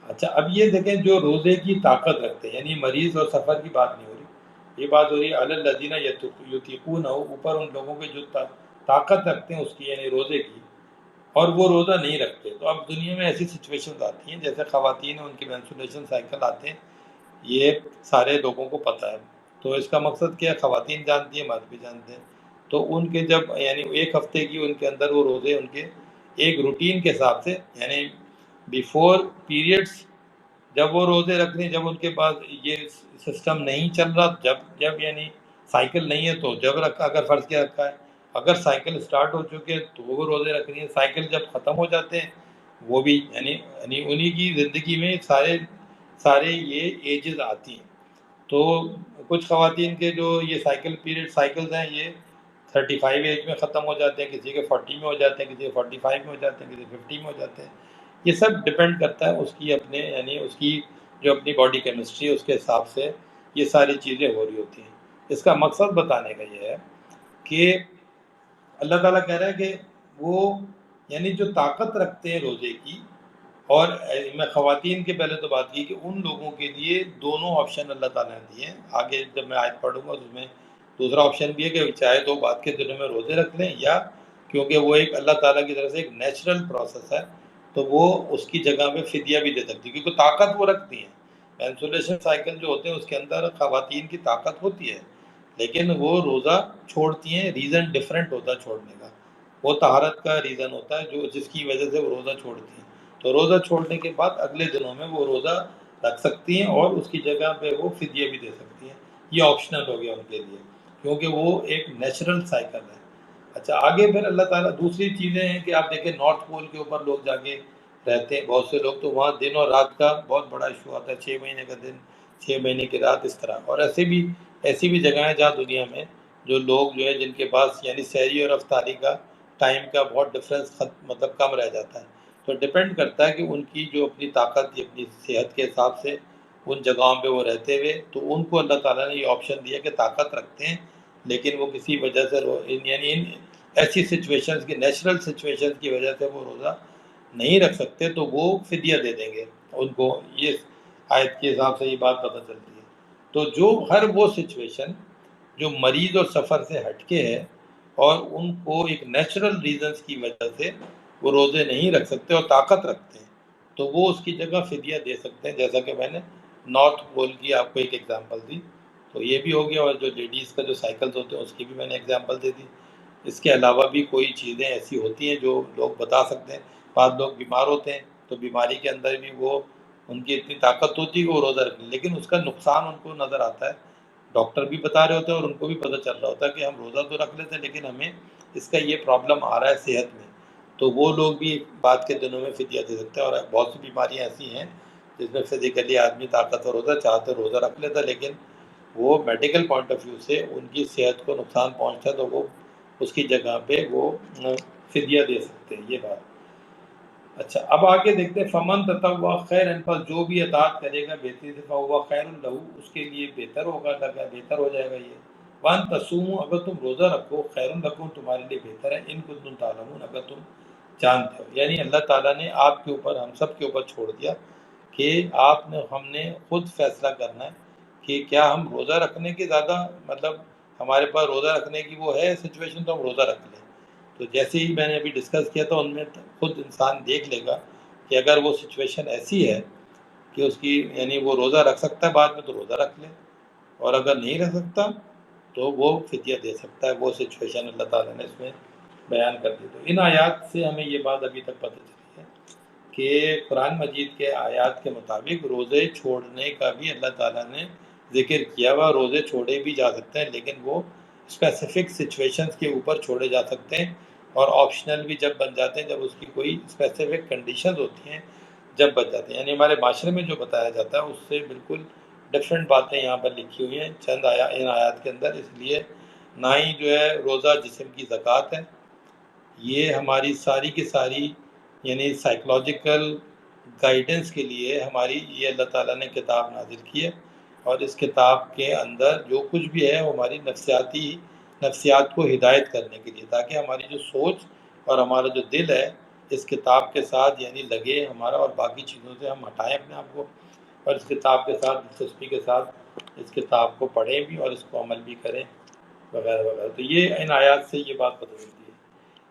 اچھا اب یہ دیکھیں جو روزے کی طاقت رکھتے ہیں، یعنی مریض اور سفر کی بات نہیں ہو رہی، یہ بات ہو رہی ہے علی الذین یطیقونہ، اوپر ان لوگوں کے جو طاقت رکھتے ہیں اس کی یعنی روزے کی، اور وہ روزہ نہیں رکھتے۔ تو اب دنیا میں ایسی سچویشنز آتی ہیں جیسے خواتین ہیں، ان کی مینسٹریشن سائیکل آتے ہیں، یہ سارے لوگوں کو پتہ ہے۔ تو اس کا مقصد کیا ہے، خواتین جانتی ہیں، مرد بھی جانتے ہیں۔ تو ان کے جب یعنی ایک ہفتے کی ان کے اندر وہ روزے ان کے ایک روٹین کے حساب سے، یعنی بیفور پیریڈس جب وہ روزے رکھ رہے ہیں، جب ان کے پاس یہ سسٹم نہیں چل رہا، جب یعنی سائیکل نہیں ہے تو جب رکھا، اگر فرض کیا رکھا ہے، اگر سائیکل سٹارٹ ہو چکے تو وہ روزے رکھ رہی ہیں، سائیکل جب ختم ہو جاتے ہیں وہ بھی یعنی انہی کی زندگی میں سارے یہ ایجز آتی ہیں۔ تو کچھ خواتین کے جو یہ سائیکلز ہیں یہ 35 ایج میں ختم ہو جاتے ہیں، کسی کے 40 میں ہو جاتے ہیں، کسی کے 45 میں ہو جاتے ہیں، کسی کے 50 میں ہو جاتے ہیں۔ یہ سب ڈپینڈ کرتا ہے اس کی اپنے یعنی اس کی جو اپنی باڈی کیمسٹری ہے اس کے حساب سے یہ ساری چیزیں ہو رہی ہوتی ہیں۔ اس کا مقصد بتانے کا یہ ہے کہ اللہ تعالیٰ کہہ رہا ہے کہ وہ یعنی جو طاقت رکھتے ہیں روزے کی، اور میں خواتین کے پہلے تو بات کی کہ ان لوگوں کے لیے دونوں آپشن اللہ تعالیٰ نے دیے ہیں۔ آگے جب میں آیت پڑھوں گا تو اس میں دوسرا آپشن بھی ہے کہ چاہے تو بعد کے دنوں میں روزے رکھ لیں، یا کیونکہ وہ ایک اللہ تعالیٰ کی طرف سے ایک نیچرل پروسیس ہے تو وہ اس کی جگہ میں فدیہ بھی دے سکتی ہے، کیونکہ طاقت وہ رکھتی ہیں۔ مینسولیشن سائیکل جو ہوتے ہیں اس کے اندر خواتین کی طاقت ہوتی ہے، لیکن وہ روزہ چھوڑتی ہیں، ریزن ڈفرینٹ ہوتا ہے چھوڑنے کا، وہ طہارت کا ریزن ہوتا ہے جس کی وجہ سے وہ روزہ چھوڑتی ہیں۔ تو روزہ چھوڑنے کے بعد اگلے دنوں میں وہ روزہ رکھ سکتی ہیں اور اس کی جگہ پہ وہ فدیہ بھی دے سکتی ہیں۔ یہ آپشنل ہو گیا ان کے لیے، کیونکہ وہ ایک نیچرل سائیکل ہے۔ اچھا آگے پھر اللہ تعالیٰ دوسری چیزیں ہیں کہ آپ دیکھیں نارتھ پول کے اوپر لوگ جا کے رہتے ہیں، بہت سے لوگ تو وہاں دن اور رات کا بہت بڑا ایشو آتا ہے، 6 مہینے کا دن 6 مہینے کی رات اس طرح۔ اور ایسی بھی جگہیں ہیں جہاں دنیا میں جو لوگ جو ہے جن کے پاس یعنی سحری اور افطاری کا ٹائم کا بہت ڈفرینس مطلب کم رہ جاتا ہے۔ تو ڈپینڈ کرتا ہے کہ ان کی جو اپنی طاقت اپنی صحت کے حساب سے ان جگہوں پہ وہ رہتے ہوئے، تو ان کو اللہ تعالیٰ نے یہ آپشن دیا کہ طاقت رکھتے ہیں لیکن وہ کسی وجہ سے یعنی ان ایسی سچویشنز کی نیچرل سچویشنز کی وجہ سے وہ روزہ نہیں رکھ سکتے تو وہ فدیہ دے دیں گے ان کو۔ یہ آیت کے حساب سے یہ بات پتہ چلتی ہے۔ تو جو ہر وہ سچویشن جو مریض اور سفر سے ہٹ کے ہے اور ان کو ایک نیچرل ریزنز کی وجہ سے وہ روزے نہیں رکھ سکتے اور طاقت رکھتے ہیں تو وہ اس کی جگہ فدیہ دے سکتے ہیں، جیسا کہ میں نے نارتھ پول کی آپ کو ایک ایگزامپل دی۔ تو یہ بھی ہو گیا، اور جو لیڈیز کا جو سائیکلز ہوتے ہیں اس کی بھی میں نے ایگزامپل دے دی۔ اس کے علاوہ بھی کوئی چیزیں ایسی ہوتی ہیں جو لوگ بتا سکتے ہیں۔ بعض لوگ بیمار ہوتے ہیں تو بیماری کے اندر بھی وہ ان کی اتنی طاقت ہوتی ہے کہ وہ روزہ رکھ لیں، لیکن اس کا نقصان ان کو نظر آتا ہے، ڈاکٹر بھی بتا رہے ہوتے ہیں اور ان کو بھی پتہ چل رہا ہوتا ہے کہ ہم روزہ تو رکھ لیتے ہیں لیکن ہمیں اس کا یہ پرابلم آ رہا ہے صحت میں، تو وہ لوگ بھی بعد کے دنوں میں فدیہ دے سکتے ہیں۔ اور بہت سی بیماریاں ایسی ہیں جس میں فزیکلی آدمی طاقتور ہوتا ہے، چاہتے روزہ رکھ لیتا ہے لیکن وہ میڈیکل پوائنٹ آف ویو سے ان کی صحت کو نقصان پہنچتا ہے تو وہ اس کی جگہ پہ وہ فدیہ دے سکتے ہیں، یہ بات۔ اچھا اب آگے دیکھتے ہیں، فمن تطوع خیرا، پر جو بھی اطاعت کرے گا بہتری سے، فہو خیر لہ، اس کے لیے بہتر ہوگا، بہتر ہو جائے گا یہ۔ وان تصوموا، اگر تم روزہ رکھو، خیر لکم، تمہارے لیے بہتر ہے، ان کنتم تعلمون، اگر تم جانتے ہو۔ یعنی اللہ تعالیٰ نے آپ کے اوپر ہم سب کے اوپر چھوڑ دیا کہ ہم نے خود فیصلہ کرنا ہے کہ کیا ہم روزہ رکھنے کے زیادہ مطلب ہمارے پاس روزہ رکھنے کی وہ ہے سچویشن تو ہم روزہ رکھ لیں۔ تو جیسے ہی میں نے ابھی ڈسکس کیا تھا ان میں خود انسان دیکھ لے گا کہ اگر وہ سچویشن ایسی ہے کہ اس کی یعنی وہ روزہ رکھ سکتا ہے بعد میں تو روزہ رکھ لے، اور اگر نہیں رکھ سکتا تو وہ فدیہ دے سکتا ہے۔ وہ سچویشن اللہ تعالیٰ نے اس میں بیان کر دی۔ تو ان آیات سے ہمیں یہ بات ابھی تک پتہ چلی ہے کہ قرآن مجید کے آیات کے مطابق روزے چھوڑنے کا بھی اللہ تعالیٰ نے ذکر کیا ہوا، روزے چھوڑے بھی جا سکتے ہیں لیکن وہ اسپیسیفک سچویشنز کے اوپر چھوڑے جا سکتے ہیں، اور آپشنل بھی جب بن جاتے ہیں، جب اس کی کوئی اسپیسیفک کنڈیشنز ہوتی ہیں جب بن جاتے ہیں۔ یعنی ہمارے معاشرے میں جو بتایا جاتا ہے اس سے بالکل ڈفرینٹ باتیں یہاں پر لکھی ہوئی ہیں چند ان آیات کے اندر۔ اس لیے نہ ہی جو ہے روزہ جسم کی زکوٰۃ ہے، یہ ہماری ساری کی ساری یعنی سائیکلوجیکل گائیڈنس کے لیے ہماری یہ اللہ تعالیٰ نے کتاب نازل کی ہے، اور اس کتاب کے اندر جو کچھ بھی ہے وہ ہماری نفسیات کو ہدایت کرنے کے لیے، تاکہ ہماری جو سوچ اور ہمارا جو دل ہے اس کتاب کے ساتھ یعنی لگے ہمارا، اور باقی چیزوں سے ہم ہٹائیں اپنے آپ کو، اور اس کتاب کے ساتھ دلچسپی کے ساتھ اس کتاب کو پڑھیں بھی اور اس کو عمل بھی کریں وغیرہ وغیرہ۔ تو یہ ان آیات سے یہ بات پتہ چلتی ہے۔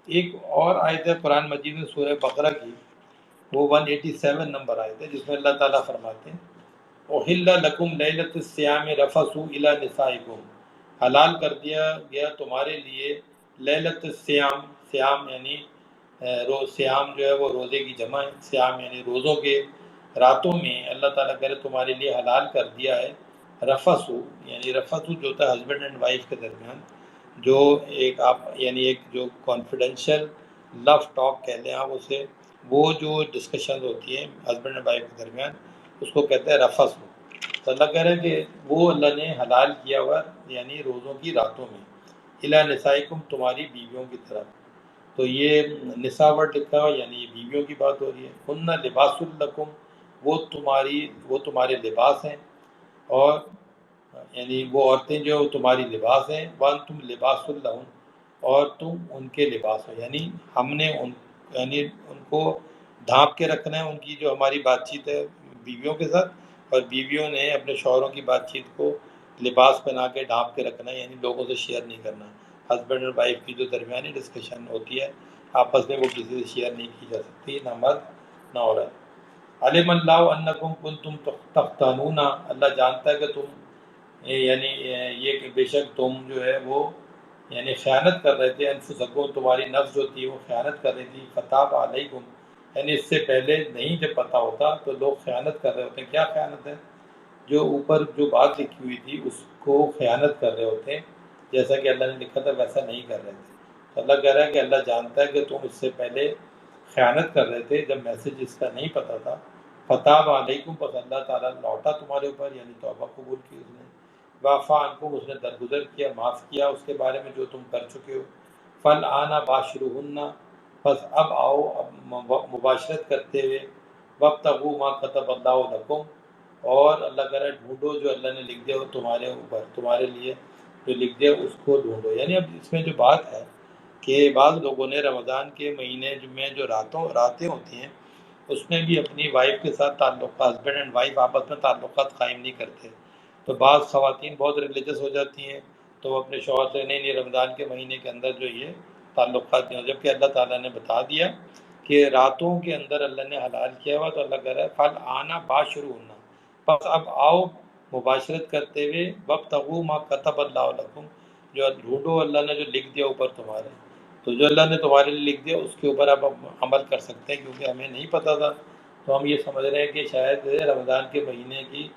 ایک اور آیت ہے قرآن مجید میں سورہ بقرہ کی، وہ 187 نمبر آیت ہے، جس میں اللہ تعالیٰ فرماتے ہیں احل لکم لیلۃ الصیام رفثوا الی نسائکم، حلال کر دیا گیا تمہارے لیے لیلۃ الصیام، صیام یعنی روز، صیام جو ہے وہ روزے کی جمع ہے، صیام یعنی روزوں کے راتوں میں اللہ تعالیٰ کہہ رہے تمہارے لیے حلال کر دیا ہے رفثوا، یعنی رفثوا جو ہوتا ہے ہسبینڈ اینڈ وائف کے درمیان، جو ایک آپ یعنی ایک جو کانفیڈینشیل لو ٹاک کہہ لیں آپ اسے، وہ جو ڈسکشن ہوتی ہے ہسبینڈ اینڈ وائف کے درمیان، اس کو کہتے ہیں رفث ہو۔ تو اللہ کہہ رہا ہے کہ وہ اللہ نے حلال کیا ہوا یعنی روزوں کی راتوں میں، الی نسائکم تمہاری بیویوں کی طرف۔ تو یہ نساء ورڈ لکھا ہوا یعنی یہ بیویوں کی بات ہو رہی ہے۔ ہن لباس لکم، وہ تمہارے لباس ہیں، اور یعنی وہ عورتیں جو تمہاری لباس ہیں، وانتم لباس لہن، اور تم ان کے لباس ہو، یعنی ہم نے ان کو ڈھانپ کے رکھنا ہے، ان کی جو ہماری بات چیت ہے بیویوں کے ساتھ، اور بیویوں نے اپنے شوہروں کی بات چیت کو لباس پہنا کے ڈھانپ کے رکھنا ہے، یعنی لوگوں سے شیئر نہیں کرنا۔ ہسبینڈ اور وائف کی جو درمیانی ڈسکشن ہوتی ہے آپس میں، وہ کسی سے شیئر نہیں کی جا سکتی، نہ مرد نہ عورت۔ علم اللہ انکم کنتم تختانون، اللہ جانتا ہے کہ تم یعنی یہ کہ بے شک تم جو ہے وہ یعنی خیانت کر رہے تھے، انفسکم تمہاری نفس جو تھی وہ خیانت کر رہی تھی، فتاب علیکم، یعنی اس سے پہلے نہیں جب پتہ ہوتا تو لوگ خیانت کر رہے ہوتے ہیں۔ کیا خیانت ہے؟ جو اوپر جو بات لکھی ہوئی تھی اس کو خیانت کر رہے ہوتے ہیں، جیسا کہ اللہ نے لکھا تھا ویسا نہیں کر رہے تھے۔ تو اللہ کہہ رہا ہے کہ اللہ جانتا ہے کہ تم اس سے پہلے خیانت کر رہے تھے جب میسج اس کا نہیں پتہ تھا۔ فتاب علیکم، پس اللہ تعالیٰ لوٹا تمہارے اوپر، یعنی توبہ قبول کی اس نے، وعفا عنکم، اس نے درگزر کیا، معاف کیا اس کے بارے میں جو تم کر چکے ہو۔ فالآن باشروہن، بس اب آؤ اب مباشرت کرتے ہوئے، وابتغوا ما کتب اللہ لکم، اور اللہ کہہ رہا ہے ڈھونڈو جو اللہ نے لکھ دیا ہو تمہارے اوپر، تمہارے لیے جو لکھ دیا اس کو ڈھونڈو۔ یعنی اب اس میں جو بات ہے کہ بعض لوگوں نے رمضان کے مہینے میں جو راتیں ہوتی ہیں اس میں بھی اپنی وائف کے ساتھ تعلقات، ہسبینڈ اینڈ وائف آپس میں تعلقات قائم نہیں کرتے۔ تو بعض خواتین بہت ریلیجس ہو جاتی ہیں تو وہ اپنے شوہر سے نہیں رمضان کے مہینے کے اندر جو یہ تعلقات نہیں ہو، جبکہ اللہ تعالیٰ نے بتا دیا کہ راتوں کے اندر اللہ نے حلال کیا ہوا۔ تو اللہ کہہ رہا ہے فل آنا باشرونا، بس اب آؤ مباشرت کرتے ہوئے، وابتغوا ما کتب اللہ لکم، جو ڈھونڈو اللہ نے جو لکھ دیا اوپر تمہارے۔ تو جو اللہ نے تمہارے لیے لکھ دیا اس کے اوپر اب ہم عمل کر سکتے ہیں، کیونکہ ہمیں نہیں پتہ تھا تو ہم یہ سمجھ رہے ہیں کہ شاید رمضان کے مہینے کی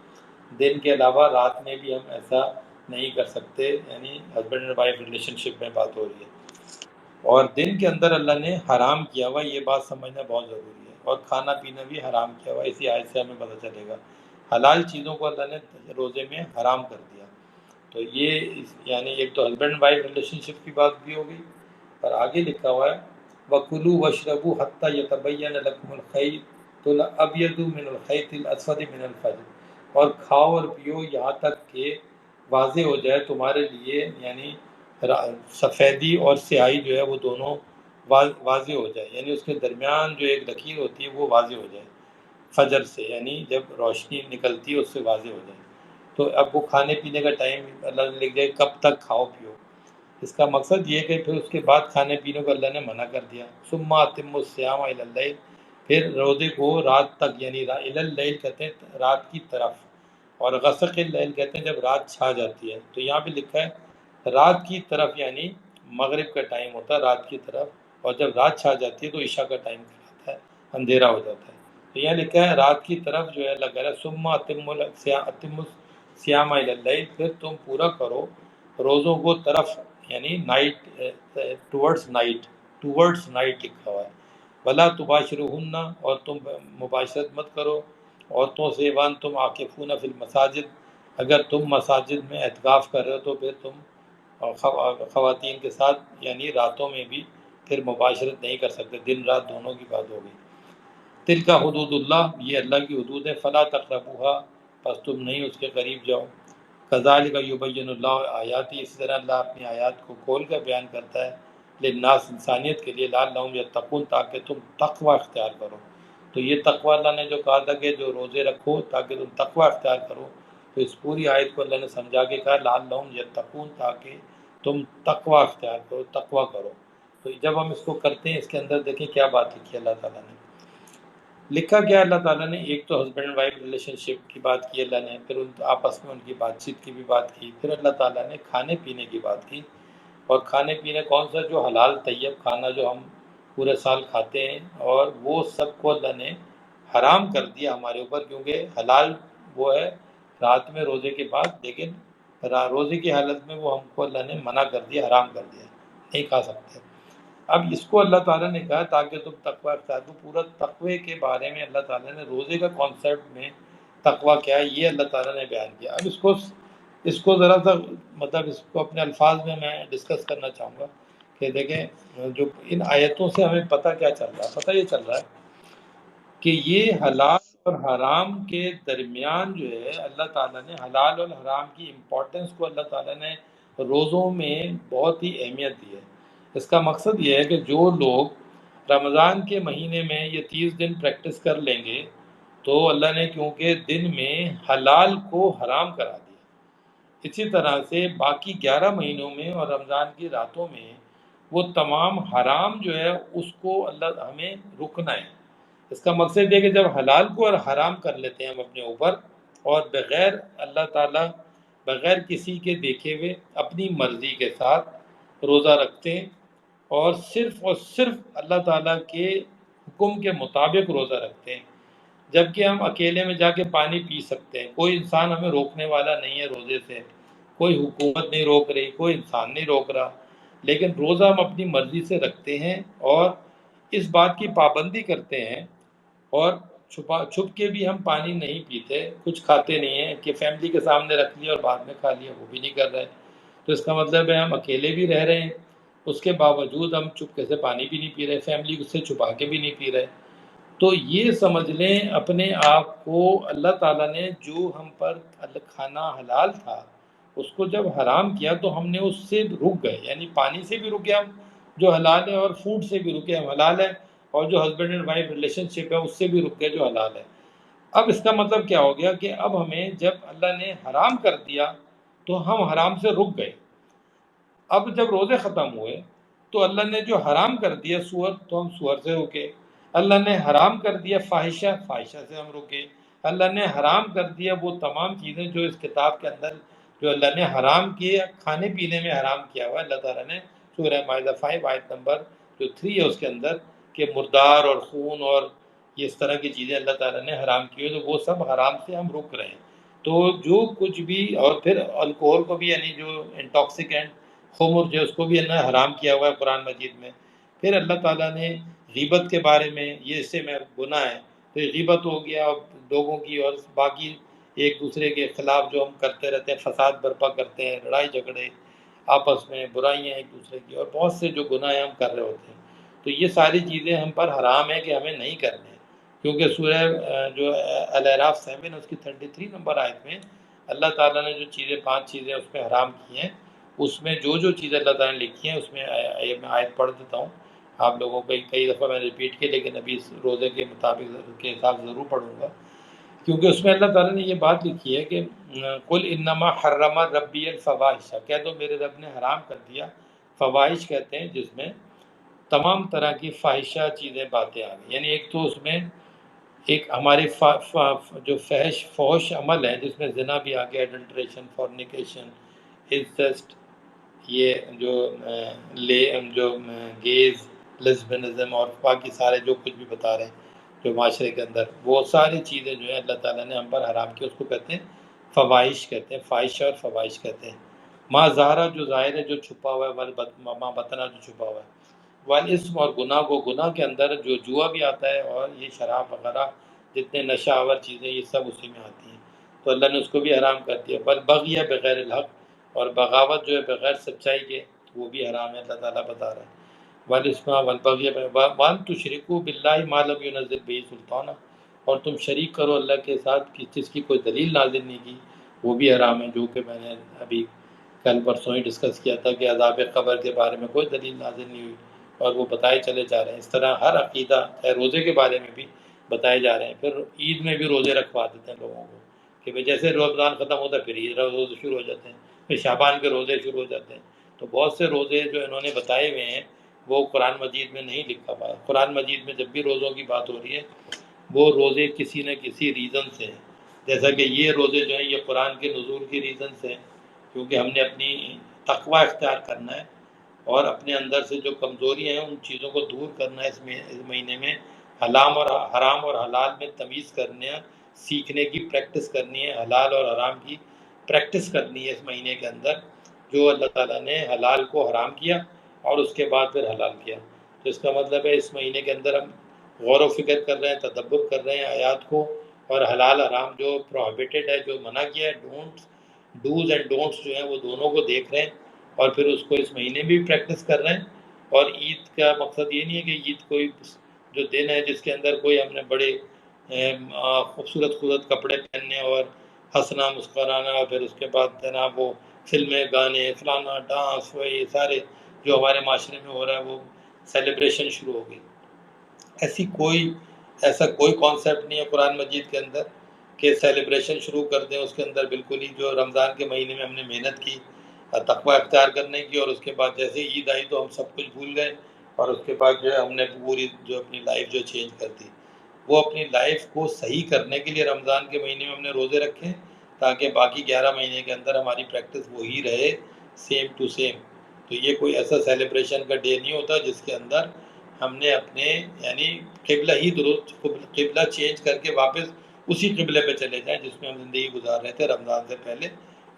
دن کے علاوہ رات میں بھی ہم ایسا نہیں کر سکتے، یعنی ہسبینڈ اینڈ وائف ریلیشن شپ میں بات ہو رہی ہے۔ اور دن کے اندر اللہ نے حرام کیا ہوا، یہ بات سمجھنا بہت ضروری ہے، اور کھانا پینا بھی حرام کیا ہوا، اسی آیت سے ہمیں پتہ چلے گا۔ حلال چیزوں کو اللہ نے روزے میں حرام کر دیا۔ تو یہ یعنی ایک تو ہسبینڈ وائف ریلیشن شپ کی بات بھی ہو گئی، اور آگے لکھا ہوا ہے وَكُلُوا وَاشْرَبُوا حَتَّى يَتَبَيَّنَ لَكُمُ الْخَيْطُ الْأَبْيَضُ مِنَ الْخَيْطِ الْأَسْوَدِ مِنَ الْفَجْرِ، اور کھاؤ اور پیو یہاں تک کہ واضح ہو جائے تمہارے لیے، یعنی سفیدی اور سیاہی جو ہے وہ دونوں واضح ہو جائے، یعنی اس کے درمیان جو ایک لکیر ہوتی ہے وہ واضح ہو جائے فجر سے، یعنی جب روشنی نکلتی ہے اس سے واضح ہو جائے۔ تو اب وہ کھانے پینے کا ٹائم اللہ نے لکھ دیا کب تک کھاؤ پیو، اس کا مقصد یہ کہ پھر اس کے بعد کھانے پینے کو اللہ نے منع کر دیا۔ ثم اتموا الصیام الی اللیل، پھر روزے کو رات تک، یعنی الی اللیل کہتے ہیں رات کی طرف، اور غسق اللیل کہتے ہیں جب رات چھا جاتی ہے۔ تو یہاں پہ لکھا ہے رات کی طرف، یعنی مغرب کا ٹائم ہوتا ہے رات کی طرف، اور جب رات چھا جاتی ہے تو عشاء کا ٹائم کہلاتا ہے، اندھیرا ہو جاتا ہے۔ تو یہاں لکھا ہے رات کی طرف جو ہے اللہ کہہ رہا ہے ثم اتموا الصیام الی اللیل، پھر تم پورا کرو روزوں کو طرف، یعنی نائٹ، ٹورڈز نائٹ لکھا ہوا ہے۔ ولا تباشرہن، اور تم مباشرت مت کرو عورتوں سے، وانتم عاکفون فی المساجد، اگر تم مساجد میں اعتکاف کر رہے ہو تو پھر تم خواتین کے ساتھ یعنی راتوں میں بھی پھر مباشرت نہیں کر سکتے، دن رات دونوں کی بات ہوگی۔ تلک حدود اللہ، یہ اللہ کی حدود ہے، فلا تقربوها، پس تم نہیں اس کے قریب جاؤ۔ کذالک یبین اللہ آیاتی، اسی طرح اللہ اپنی آیات کو کھول کر بیان کرتا ہے، للناس انسانیت کے لیے، لعلہم یتقون تاکہ تم تقوی اختیار کرو۔ تو یہ تقوی اللہ نے جو کہا تھا کہ جو روزے رکھو تاکہ تم تقوی اختیار کرو، تو اس پوری آیت کو اللہ نے سمجھا کے کہا لعلہم یتقون تاکہ تم تقوی اختیار کرو، تقوی کرو۔ تو جب ہم اس کو کرتے ہیں، اس کے اندر دیکھیں کیا بات لکھی اللہ تعالیٰ نے، لکھا کیا اللہ تعالیٰ نے، ایک تو ہسبینڈ اینڈ وائف ریلیشن شپ کی بات کی اللہ نے، پھر ان آپس میں ان کی بات چیت کی بھی بات کی، پھر اللہ تعالیٰ نے کھانے پینے کی بات کی، اور کھانے پینے کون سا، جو حلال طیب کھانا جو ہم پورے سال کھاتے ہیں، اور وہ سب کو اللہ نے حرام کر دیا ہمارے اوپر، کیونکہ حلال وہ ہے رات میں روزے کے بعد، لیکن روزے کی حالت میں وہ ہم کو اللہ نے منع کر دیا، حرام کر دیا، نہیں کھا سکتے۔ اب اس کو اللہ تعالیٰ نے کہا تاکہ تم تقوی اختیار کرو، پورا تقوی کے بارے میں اللہ تعالیٰ نے روزے کا کانسیپٹ میں تقوی کیا ہے یہ اللہ تعالیٰ نے بیان کیا۔ اب اس کو ذرا سا مطلب اس کو اپنے الفاظ میں ڈسکس کرنا چاہوں گا کہ دیکھیں جو ان آیتوں سے ہمیں پتہ کیا چل رہا ہے، پتہ یہ چل رہا ہے کہ یہ حلال اور حرام کے درمیان جو ہے اللہ تعالیٰ نے حلال اور حرام کی امپورٹنس کو اللہ تعالیٰ نے روزوں میں بہت ہی اہمیت دی ہے۔ اس کا مقصد یہ ہے کہ جو لوگ رمضان کے مہینے میں یہ 30 دن پریکٹس کر لیں گے تو اللہ نے کیونکہ دن میں حلال کو حرام کرا دیا، اسی طرح سے باقی 11 مہینوں میں اور رمضان کی راتوں میں وہ تمام حرام جو ہے اس کو اللہ ہمیں رکنا ہے۔ اس کا مقصد یہ کہ جب حلال کو اور حرام کر لیتے ہیں ہم اپنے اوپر، اور بغیر اللہ تعالیٰ، بغیر کسی کے دیکھے ہوئے اپنی مرضی کے ساتھ روزہ رکھتے ہیں، اور صرف اللہ تعالیٰ کے حکم کے مطابق روزہ رکھتے ہیں، جبکہ ہم اکیلے میں جا کے پانی پی سکتے ہیں، کوئی انسان ہمیں روکنے والا نہیں ہے روزے سے، کوئی حکومت نہیں روک رہی، کوئی انسان نہیں روک رہا، لیکن روزہ ہم اپنی مرضی سے رکھتے ہیں اور اس بات کی پابندی کرتے ہیں، اور چھپ کے بھی ہم پانی نہیں پیتے، کچھ کھاتے نہیں ہیں کہ فیملی کے سامنے رکھ لیا اور بعد میں کھا لیا، وہ بھی نہیں کر رہے۔ تو اس کا مطلب ہے ہم اکیلے بھی رہ رہے ہیں، اس کے باوجود ہم چپکے سے پانی بھی نہیں پی رہے، فیملی سے چھپا کے بھی نہیں پی رہے۔ تو یہ سمجھ لیں اپنے آپ کو اللہ تعالیٰ نے جو ہم پر کھانا حلال تھا اس کو جب حرام کیا تو ہم نے اس سے رک گئے، یعنی پانی سے بھی رکے ہم جو حلال ہے، اور فوڈ سے بھی رکے ہم حلال ہے، اور جو ہسبینڈ اینڈ وائف ریلیشن شپ ہے اس سے بھی رک گئے جو حلال ہے۔ اب اس کا مطلب کیا ہو گیا کہ اب ہمیں جب اللہ نے حرام کر دیا تو ہم حرام سے رک گئے۔ اب جب روزے ختم ہوئے تو اللہ نے جو حرام کر دیا سور، تو ہم سور سے رکے۔ اللہ نے حرام کر دیا فاحشہ، فاحشہ سے ہم رکے۔ اللہ نے حرام کر دیا وہ تمام چیزیں جو اس کتاب کے اندر جو اللہ نے حرام کیے، کھانے پینے میں حرام کیا ہوا ہے اللہ تعالیٰ نے، سورہ مائدہ 5 آیت نمبر جو 3 ہے اس کے اندر، کہ مردار اور خون اور یہ اس طرح کی چیزیں اللہ تعالیٰ نے حرام کی ہوئی، تو وہ سب حرام سے ہم رک رہے ہیں۔ تو جو کچھ بھی، اور پھر الکوہل کو بھی، یعنی جو انٹاکسیکینٹ خمر جو اس کو بھی اللہ نے حرام کیا ہوا ہے قرآن مجید میں۔ پھر اللہ تعالیٰ نے غیبت کے بارے میں، یہ اس سے میں گناہ ہے، تو یہ غیبت ہو گیا لوگوں کی، اور باقی ایک دوسرے کے خلاف جو ہم کرتے رہتے ہیں، فساد برپا کرتے ہیں، لڑائی جھگڑے آپس میں، برائیاں ایک دوسرے کی، اور بہت سے جو گناہ ہم کر رہے ہوتے ہیں، تو یہ ساری چیزیں ہم پر حرام ہے کہ ہمیں نہیں کرنے، کیونکہ سورہ جو الاعراف 7 اس کی 33 نمبر آیت میں اللہ تعالیٰ نے جو چیزیں 5 چیزیں اس میں حرام کی ہیں، اس میں جو چیزیں اللہ تعالیٰ نے لکھی ہیں اس میں میں آیت پڑھ دیتا ہوں آپ لوگوں کو، کئی دفعہ میں ریپیٹ کی، لیکن ابھی اس روزے کے مطابق کے حساب ضرور پڑھوں گا، کیونکہ اس میں اللہ تعالیٰ نے یہ بات لکھی ہے کہ قل انما حرم ربی الفواحش، کہہ دو میرے رب نے حرام کر دیا، فواحش کہتے ہیں جس میں تمام طرح کی فاحشہ چیزیں باتیں آ گئی، یعنی ایک تو اس میں ایک ہمارے جو فحش عمل ہے جس میں زنا بھی آ گیا، ایڈلٹریشن، فورنیکیشن، انسیسٹ، یہ جو گیز، لیسبینزم، اور باقی سارے جو کچھ بھی بتا رہے ہیں جو معاشرے کے اندر، وہ ساری چیزیں جو ہیں اللہ تعالیٰ نے ہم پر حرام کی، اس کو کہتے ہیں فواحش، کہتے ہیں فاحشہ اور فواحش کہتے ہیں۔ ما ظاہرہ جو ظاہر ہے، جو چھپا ہوا ہے، ما بطنہ جو چھپا ہوا ہے، والاسم اور گناہ کو، گناہ کے اندر جو جوا بھی آتا ہے، اور یہ شراب وغیرہ جتنے نشہ آور چیزیں یہ سب اسی میں آتی ہیں، تو اللہ نے اس کو بھی حرام کر دیا۔ بل بغی بغیر الحق، اور بغاوت جو ہے بغیر سچائی کے، وہ بھی حرام ہے، اللہ تعالیٰ بتا رہا ہے۔ والاسم والبغی وان تشرکوا باللہ ما لم ينزل به سلطانہ، اور تم شریک کرو اللہ کے ساتھ جس کی کوئی دلیل نازل نہیں کی، وہ بھی حرام ہے، جو کہ میں نے ابھی کل پرسوں ہی ڈسکس کیا تھا کہ عذاب قبر کے بارے میں کوئی دلیل نازل نہیں ہوئی اور وہ بتائے چلے جا رہے ہیں. اس طرح ہر عقیدہ چاہے روزے کے بارے میں بھی بتائے جا رہے ہیں. پھر عید میں بھی روزے رکھوا دیتے ہیں لوگوں کو کہ بھئی جیسے رمضان ختم ہوتا ہے پھر عید روزے شروع ہو جاتے ہیں، پھر شعبان کے روزے شروع ہو جاتے ہیں. تو بہت سے روزے جو انہوں نے بتائے ہوئے ہیں وہ قرآن مجید میں نہیں لکھا ہوا ہے. قرآن مجید میں جب بھی روزوں کی بات ہو رہی ہے وہ روزے کسی نہ کسی ریزن سے ہیں. جیسا کہ یہ روزے جو ہیں یہ قرآن کے نزول کی ریزن سے ہیں، کیونکہ ہم نے اپنی تقوی اختیار کرنا ہے اور اپنے اندر سے جو کمزوریاں ہیں ان چیزوں کو دور کرنا ہے. اس مہینے میں حرام اور حلال میں تمیز کرنے سیکھنے کی پریکٹس کرنی ہے. حلال اور حرام کی پریکٹس کرنی ہے اس مہینے کے اندر، جو اللہ تعالیٰ نے حلال کو حرام کیا اور اس کے بعد پھر حلال کیا. تو اس کا مطلب ہے اس مہینے کے اندر ہم غور و فکر کر رہے ہیں، تدبر کر رہے ہیں آیات کو، اور حلال حرام جو پروہیبٹڈ ہے، جو منع کیا ہے، ڈوز اینڈ ڈونٹس جو ہیں وہ دونوں کو دیکھ رہے ہیں اور پھر اس کو اس مہینے میں بھی پریکٹس کر رہے ہیں. اور عید کا مقصد یہ نہیں ہے کہ عید کوئی جو دن ہے جس کے اندر کوئی ہم نے بڑے خوبصورت کپڑے پہننے اور ہنسنا مسکرانا اور پھر اس کے بعد جناب وہ فلمیں گانے فلانا ڈانس وہ یہ سارے جو ہمارے معاشرے میں ہو رہا ہے وہ سیلیبریشن شروع ہو گئی. ایسا کوئی کانسیپٹ نہیں ہے قرآن مجید کے اندر کہ سیلیبریشن شروع کر دیں. اس کے اندر بالکل ہی جو رمضان کے مہینے میں ہم نے محنت کی تقوی اختیار کرنے کی اور اس کے بعد جیسے عید آئی تو ہم سب کچھ بھول گئے اور اس کے بعد جو ہے ہم نے پوری جو اپنی لائف جو چینج کر دی. وہ اپنی لائف کو صحیح کرنے کے لیے رمضان کے مہینے میں ہم نے روزے رکھے تاکہ باقی 11 مہینے کے اندر ہماری پریکٹس وہی رہے سیم ٹو سیم. تو یہ کوئی ایسا سیلیبریشن کا ڈے نہیں ہوتا جس کے اندر ہم نے اپنے یعنی قبلہ ہی درست قبلہ چینج کر کے واپس اسی قبلے پہ چلے جائیں جس میں ہم زندگی گزار رہے تھے رمضان سے پہلے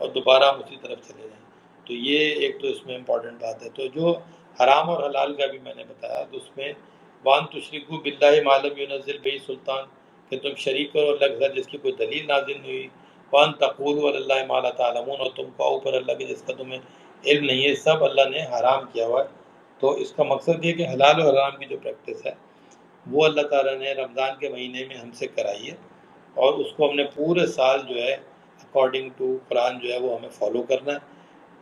اور دوبارہ ہم اسی طرف چلے جائیں. تو یہ ایک تو اس میں امپورٹنٹ بات ہے. تو جو حرام اور حلال کا بھی میں نے بتایا تو اس میں وان تشرکو باللہ ما لم ینزل بہ سلطان کہ تم شریک کرو اللہ کے ساتھ جس کی کوئی دلیل نازل نہیں ہوئی. وان تقولوا علی اللہ ما لا تعلمون اور تم کہو پر اللہ کے جس کا تمہیں علم نہیں ہے. سب اللہ نے حرام کیا ہوا ہے. تو اس کا مقصد یہ کہ حلال اور حرام کی جو پریکٹس ہے وہ اللہ تعالیٰ نے رمضان کے مہینے میں ہم سے کرائی ہے اور اس کو ہم نے پورے سال جو ہے اکارڈنگ ٹو قرآن جو ہے وہ ہمیں فالو کرنا ہے.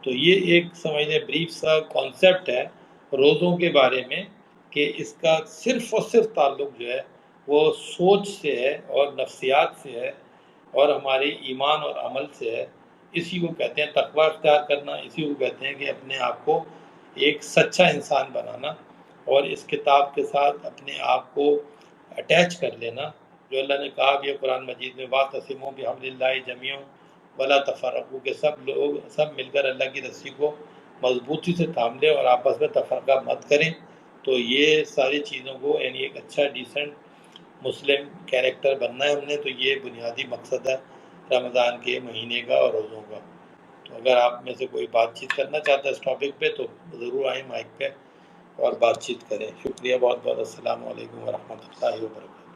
تو یہ ایک سمجھ لیں بریف سا کانسیپٹ ہے روزوں کے بارے میں کہ اس کا صرف اور صرف تعلق جو ہے وہ سوچ سے ہے اور نفسیات سے ہے اور ہمارے ایمان اور عمل سے ہے. اسی کو کہتے ہیں تقوی اختیار کرنا، اسی کو کہتے ہیں کہ اپنے آپ کو ایک سچا انسان بنانا اور اس کتاب کے ساتھ اپنے آپ کو اٹیچ کر لینا. جو اللہ نے کہا بھی ہے قرآن مجید میں واعتصموا بحبل اللہ جمیعا ولا تفرقوا کہ سب مل کر اللہ کی رسی کو مضبوطی سے تھام لیں اور آپس میں تفرقہ مت کریں. تو یہ ساری چیزوں کو یعنی ایک اچھا ڈیسنٹ مسلم کیریکٹر بننا ہے ہم نے. تو یہ بنیادی مقصد ہے رمضان کے مہینے کا اور روزوں کا. تو اگر آپ میں سے کوئی بات چیت کرنا چاہتا ہے اس ٹاپک پہ تو ضرور آئیں مائک پہ اور بات چیت کریں. شکریہ بہت بہت. السلام علیکم ورحمۃ اللہ وبرکاتہ.